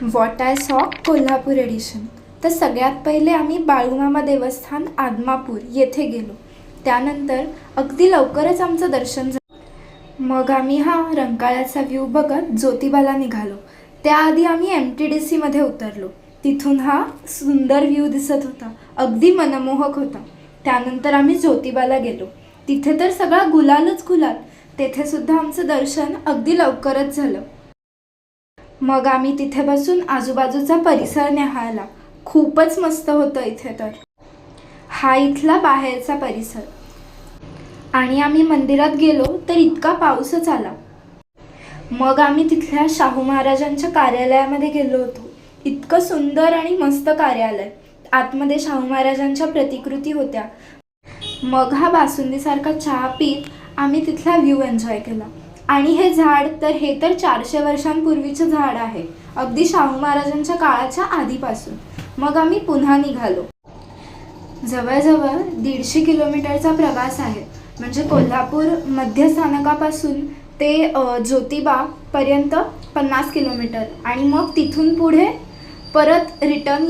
What I saw Kolhapur addition. तर सगळ्यात पहिले आम्ही बाळूमामा देवस्थान आदमापूर येथे गेलो. त्यानंतर अगदी लवकरच आमचं दर्शन झालं. मग आम्ही हा रंकाळ्याचा व्ह्यू बघत ज्योतिबाला निघालो. त्याआधी आम्ही MTDCमध्ये उतरलो. तिथून हा सुंदर व्ह्यू दिसत होता, अगदी मनमोहक होता. त्यानंतर आम्ही ज्योतिबाला गेलो. तिथे तर सगळा गुलालच गुलाल. तेथे सुद्धा आमचं दर्शन अगदी लवकरच झालं. मग आम्ही तिथे बसून आजूबाजूचा परिसर निहाळला. खूपच मस्त होतं इथे. तर हा इथला बाहेरचा परिसर. आणि आम्ही मंदिरात गेलो तर इतका पाऊसच आला. मग आम्ही तिथल्या शाहू महाराजांच्या कार्यालयामध्ये गेलो होतो. इतकं सुंदर आणि मस्त कार्यालय. आतमध्ये शाहू महाराजांच्या प्रतिकृती होत्या. मग हा बासुंदीसारखा चहा पीत आम्ही तिथला व्ह्यू एन्जॉय केला. आणि हे झाड हे तर 400 वर्षांपूर्वीचं झाड आहे, अगदी शाहू महाराजांच्या काळाच्या आधीपासून. मग आम्ही पुन्हा निघालो. जवळजवळ 150 किलोमीटरचा प्रवास आहे. म्हणजे कोल्हापूर मध्य स्थानकापासून ते ज्योतिबापर्यंत 50 किलोमीटर. आणि मग तिथून पुढे परत रिटर्न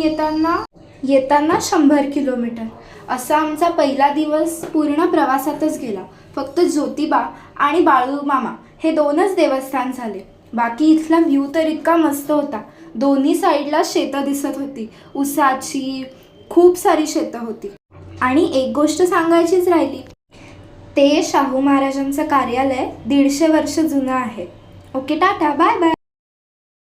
येताना 100 किलोमीटर. असा आमचा पहिला दिवस पूर्ण प्रवासातच गेला. फक्त ज्योतिबा आणि बाळूमामा हे 2च देवस्थान झाले. बाकी इथला व्ह्यू तर इतका मस्त होता. दोन्ही साईडला शेतं दिसत होती, ऊसाची खूप सारी शेतं होती. आणि एक गोष्ट सांगायचीच राहिली, ते शाहू महाराजांचं कार्यालय 150 वर्ष जुनं आहे. Okay, tata, bye bye.